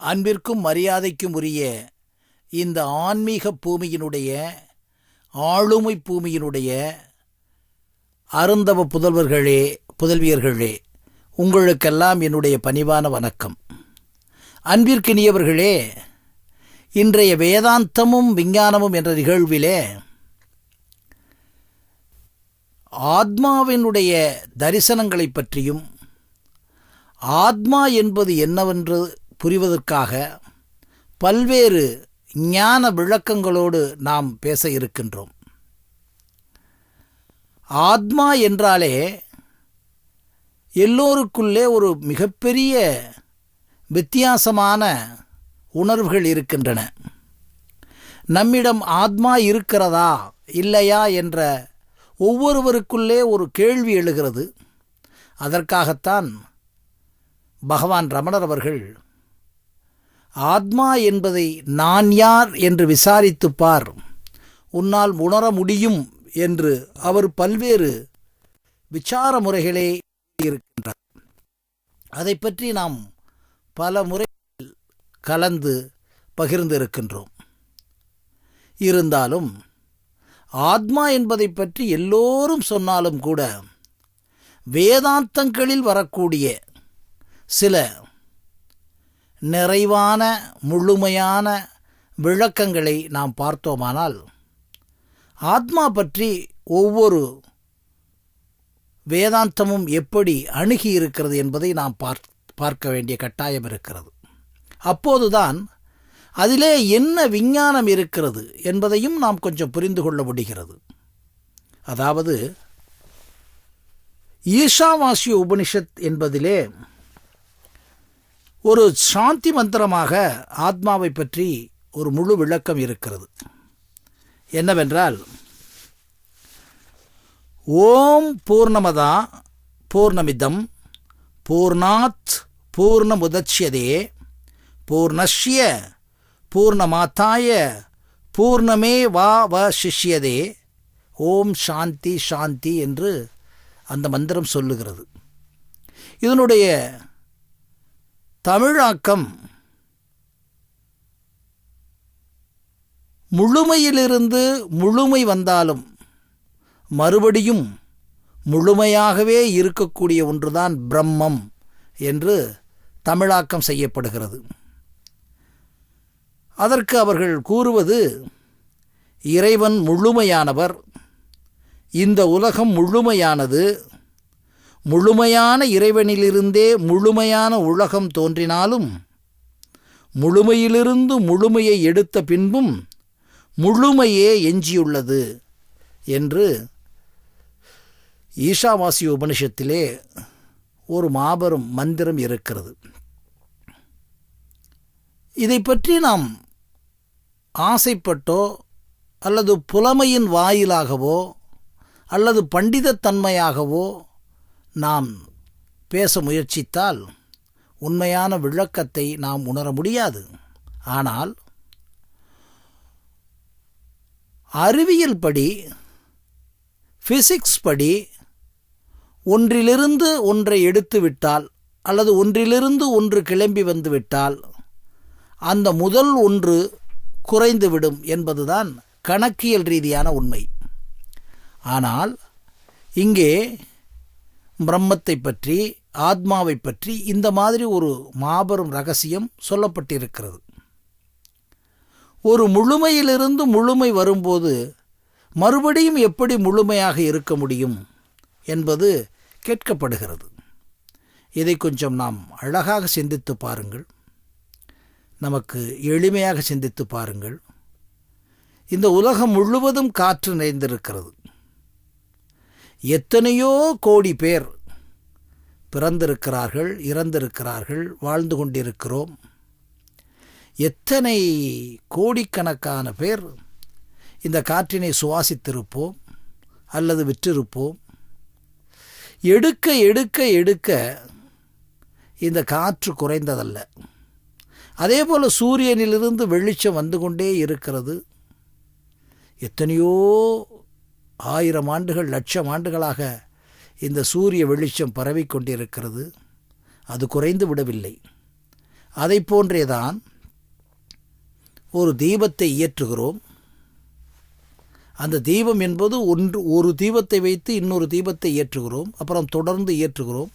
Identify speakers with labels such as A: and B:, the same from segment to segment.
A: அன்பிற்கும் மரியாதைக்கும் உரிய இந்த ஆன்மீக பூமியினுடைய ஆளுமை பூமியினுடைய அருந்தவ புதல்வர்களே, புதல்வியர்களே, உங்களுக்கெல்லாம் என்னுடைய பணிவான வணக்கம். அன்பிற்கினியவர்களே, இன்றைய வேதாந்தமும் விஞ்ஞானமும் என்ற நிகழ்விலே ஆத்மாவினுடைய தரிசனங்களை பற்றியும் ஆத்மா என்பது என்னவென்று புரிவதற்காக பல்வேறு ஞான விளக்கங்களோடு நாம் பேச இருக்கின்றோம். ஆத்மா என்றாலே எல்லோருக்குள்ளே ஒரு மிகப்பெரிய வித்தியாசமான உணர்வுகள் இருக்கின்றன. நம்மிடம் ஆத்மா இருக்கிறதா இல்லையா என்ற ஒவ்வொருவருக்குள்ளே ஒரு கேள்வி எழுகிறது. அதற்காகத்தான் பகவான் ரமணர் அவர்கள் ஆத்மா என்பதை நான் யார் என்று விசாரித்துப் பார், உன்னால் உணர முடியும் என்று அவர் பல்வேறு விசார முறைகளே இருக்கின்றார். அதை பற்றி நாம் பல முறை கலந்து பகிர்ந்திருக்கின்றோம். இருந்தாலும் ஆத்மா என்பதை பற்றி எல்லோரும் சொன்னாலும் கூட வேதாந்தங்களில் வரக்கூடிய சில நிறைவான முழுமையான விளக்கங்களை நாம் பார்த்தோமானால் ஆத்மா பற்றி ஒவ்வொரு வேதாந்தமும் எப்படி அணுகி இருக்கிறது என்பதை நாம் பார்க்க வேண்டிய கட்டாயம் இருக்கிறது. அப்போதுதான் அதிலே என்ன விஞ்ஞானம் இருக்கிறது என்பதையும் நாம் கொஞ்சம் புரிந்து கொள்ள முடிகிறது. அதாவது ஈஷாவாஸ்ய உபனிஷத் என்பதிலே ஒரு சாந்தி மந்திரமாக ஆத்மாவை பற்றி ஒரு முழு விளக்கம் இருக்கிறது. என்னவென்றால், ஓம் பூர்ணமதா பூர்ணமிதம் பூர்ணாத் பூர்ணமுதச்யதே பூர்ணஸ்ய பூர்ணமாதாய பூர்ணமேவாவசிஷ்யதே ஓம் சாந்தி சாந்தி என்று அந்த மந்திரம் சொல்லுகிறது. இதனுடைய தமிழாக்கம் முழுமையிலிருந்து முழுமை வந்தாலும் மறுபடியும் முழுமையாகவே இருக்கக்கூடிய ஒன்றுதான் பிரம்மம் என்று தமிழாக்கம் செய்யப்படுகிறது. அதற்கு அவர்கள் கூறுவது, இறைவன் முழுமையானவர், இந்த உலகம் முழுமையானது, முழுமையான இறைவனிலிருந்தே முழுமையான உலகம் தோன்றினாலும் முழுமையிலிருந்து முழுமையை எடுத்த பின்பும் முழுமையே எஞ்சியுள்ளது என்று ஈஷாவாஸ்ய உபனிஷத்திலே ஒரு மாபெரும் மந்திரம் இருக்கிறது. இதை பற்றி நாம் ஆசைப்பட்டோ அல்லது புலமையின் வாயிலாகவோ அல்லது பண்டிதத்தன்மையாகவோ நாம் பேச முயற்சித்தால் உண்மையான விளக்கத்தை நாம் உணர முடியாது. ஆனால் அறிவியல் படி, ஃபிசிக்ஸ் படி ஒன்றிலிருந்து ஒன்றை எடுத்துவிட்டால் அல்லது ஒன்றிலிருந்து ஒன்று கிளம்பி வந்துவிட்டால் அந்த முதல் ஒன்று குறைந்துவிடும் என்பதுதான் கணக்கியல் ரீதியான உண்மை. ஆனால் இங்கே பிரம்மத்தை பற்றி, ஆத்மாவை பற்றி இந்த மாதிரி ஒரு மாபெரும் ரகசியம் சொல்லப்பட்டிருக்கிறது. ஒரு முழுமையிலிருந்து முழுமை வரும்போது மறுபடியும் எப்படி முழுமையாக இருக்க முடியும் என்பது கேட்கப்படுகிறது. இதை கொஞ்சம் நாம் அழகாக சிந்தித்து பாருங்கள், நமக்கு எளிமையாக சிந்தித்து பாருங்கள். இந்த உலகம் முழுவதும் காற்று நிறைந்திருக்கிறது. எத்தனையோ கோடி பேர் பிறந்திருக்கிறார்கள், இறந்திருக்கிறார்கள், வாழ்ந்து கொண்டிருக்கிறோம். எத்தனை கோடிக்கணக்கான பேர் இந்த காற்றினை சுவாசித்திருப்போம் அல்லது விற்றிருப்போம். எடுக்க எடுக்க எடுக்க இந்த காற்று குறைந்ததல்ல. அதேபோல் சூரியனிலிருந்து வெளிச்சம் வந்து கொண்டே இருக்கிறது. எத்தனையோ 1000 ஆண்டுகள், லட்சம் ஆண்டுகளாக இந்த சூரிய வெளிச்சம் பரவிக்கொண்டிருக்கிறது. அது குறைந்து விடவில்லை. அதை போன்றேதான் ஒரு தீபத்தை ஏற்றுகிறோம். அந்த தீபம் என்பது ஒரு தீபத்தை வைத்து இன்னொரு தீபத்தை ஏற்றுகிறோம், அப்புறம் தொடர்ந்து ஏற்றுகிறோம்.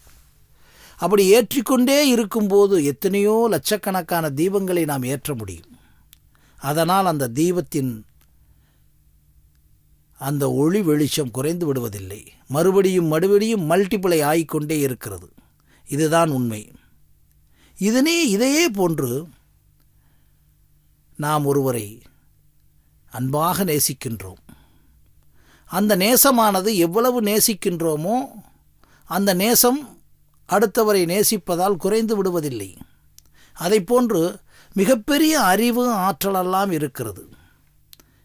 A: அப்படி ஏற்றிக்கொண்டே இருக்கும்போது எத்தனையோ லட்சக்கணக்கான தீபங்களை நாம் ஏற்ற முடியும். அதனால் அந்த தீபத்தின் அந்த ஒளி வெளிச்சம் குறைந்து விடுவதில்லை, மறுபடியும் மல்டிப்ளை ஆகிக்கொண்டே இருக்கிறது. இதுதான் உண்மை. இதையே போன்று நாம் ஒருவரை அன்பாக நேசிக்கின்றோம். அந்த நேசமானது எவ்வளவு நேசிக்கின்றோமோ அந்த நேசம் அடுத்தவரை நேசிப்பதால் குறைந்து விடுவதில்லை. அதை போன்று மிகப்பெரிய அறிவு ஆற்றலெல்லாம் இருக்கிறது.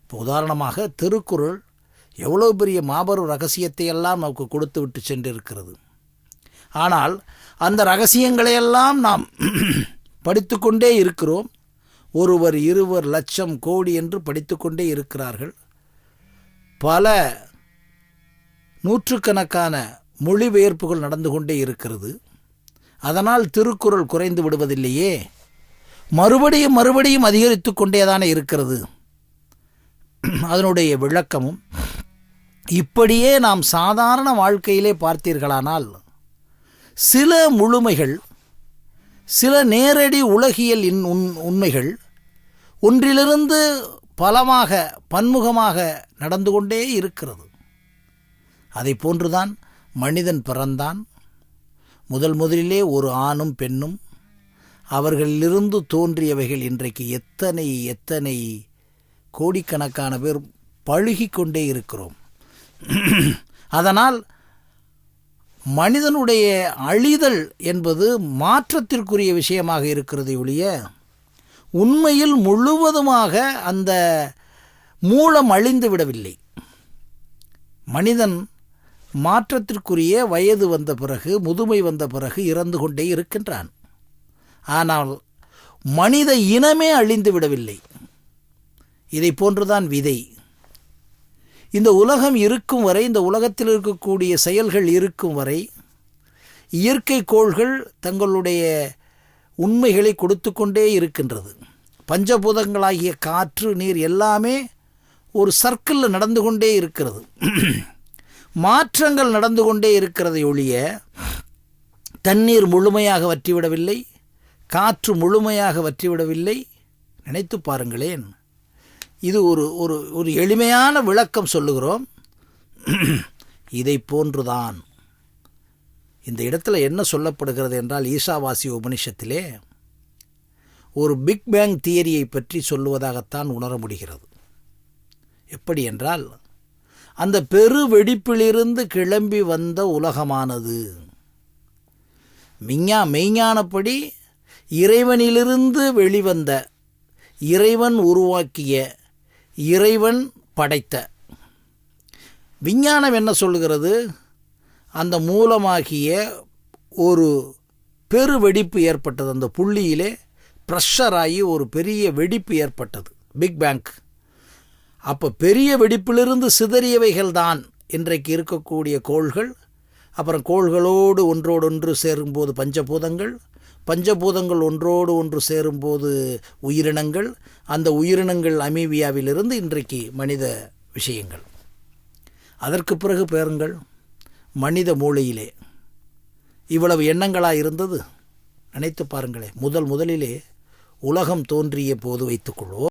A: இப்போ உதாரணமாக திருக்குறள் எவ்வளோ பெரிய மாபெரும் ரகசியத்தை எல்லாம் நமக்கு கொடுத்து விட்டு சென்றிருக்கிறது. ஆனால் அந்த ரகசியங்களையெல்லாம் நாம் படித்து கொண்டே இருக்கிறோம். ஒருவர், இருவர், லட்சம், கோடி என்று படித்து கொண்டே இருக்கிறார்கள். பல நூற்றுக்கணக்கான மொழிபெயர்ப்புகள் நடந்து கொண்டே இருக்கிறது. அதனால் திருக்குறள் குறைந்து விடுவதில்லையே, மறுபடியும் அதிகரித்து கொண்டேதானே இருக்கிறது. அதனுடைய விளக்கமும் இப்படியே நாம் சாதாரண வாழ்க்கையிலே பார்த்தீர்களானால் சில முழுமைகள், சில நேரடி உலகியல் உண்மைகள் ஒன்றிலிருந்து பலமாக பன்முகமாக நடந்து கொண்டே இருக்கிறது. அதை போன்றுதான் மனிதன் பிறந்தான். முதலிலே ஒரு ஆணும் பெண்ணும், அவர்களிலிருந்து தோன்றியவைகள் இன்றைக்கு எத்தனை கோடிக்கணக்கான பேர் பழுகிக் கொண்டே இருக்கிறோம். அதனால் மனிதனுடைய அழிதல் என்பது மாற்றத்திற்குரிய விஷயமாக இருக்கிறது ஒழிய உண்மையில் முழுவதுமாக அந்த மூலம் அழிந்து விடவில்லை. மனிதன் மாற்றத்திற்குரிய வயது வந்த பிறகு, முதுமை வந்த பிறகு இறந்து கொண்டே இருக்கின்றான். ஆனால் மனித இனமே அழிந்து விடவில்லை. இதை போன்றுதான் விதை. இந்த உலகம் இருக்கும் வரை, இந்த உலகத்தில் இருக்கக்கூடிய செயல்கள் இருக்கும் வரை, இயற்கை கோள்கள் தங்களுடைய உண்மைகளை கொடுத்து கொண்டே இருக்கின்றது. பஞ்சபூதங்களாகிய காற்று, நீர் எல்லாமே ஒரு சர்க்கிளில் நடந்து கொண்டே இருக்கிறது. மாற்றங்கள் நடந்து கொண்டே இருக்கிறதை ஒழிய தண்ணீர் முழுமையாக வற்றிவிடவில்லை, காற்று முழுமையாக வற்றிவிடவில்லை. நினைத்து பாருங்களேன். இது ஒரு எளிமையான விளக்கம் சொல்லுகிறோம். இதை போன்றுதான் இந்த இடத்துல என்ன சொல்லப்படுகிறது என்றால், ஈசாவாசிய உபனிஷத்திலே ஒரு பிக் பேங் தியரியை பற்றி சொல்லுவதாகத்தான் உணர முடிகிறது. எப்படி என்றால், அந்த பெரு வெடிப்பிலிருந்து கிளம்பி வந்த உலகமானது மெய்ஞானப்படி இறைவனிலிருந்து வெளிவந்த, இறைவன் உருவாக்கிய, இறைவன் படைத்த. விஞ்ஞானம் என்ன சொல்கிறது? அந்த மூலமாகிய ஒரு பெரு வெடிப்பு ஏற்பட்டது. அந்த புள்ளியிலே ப்ரெஷராகி ஒரு பெரிய வெடிப்பு ஏற்பட்டது, பிக் பேங். அப்போ பெரிய வெடிப்பிலிருந்து சிதறியவைகள் தான் இன்றைக்கு இருக்கக்கூடிய கோள்கள். அப்புறம் கோள்களோடு ஒன்றோடொன்று சேரும்போது பஞ்சபூதங்கள் ஒன்றோடு ஒன்று சேரும்போது உயிரினங்கள், அந்த உயிரினங்கள் அமீபியாவிலிருந்து இன்றைக்கு மனித விஷயங்கள். அதற்கு பிறகு பாருங்கள், மனித மூளையிலே இவ்வளவு எண்ணங்களாக இருந்தது. நினைத்து பாருங்களேன். முதலிலே உலகம் தோன்றிய போது வைத்துக்கொள்வோம்,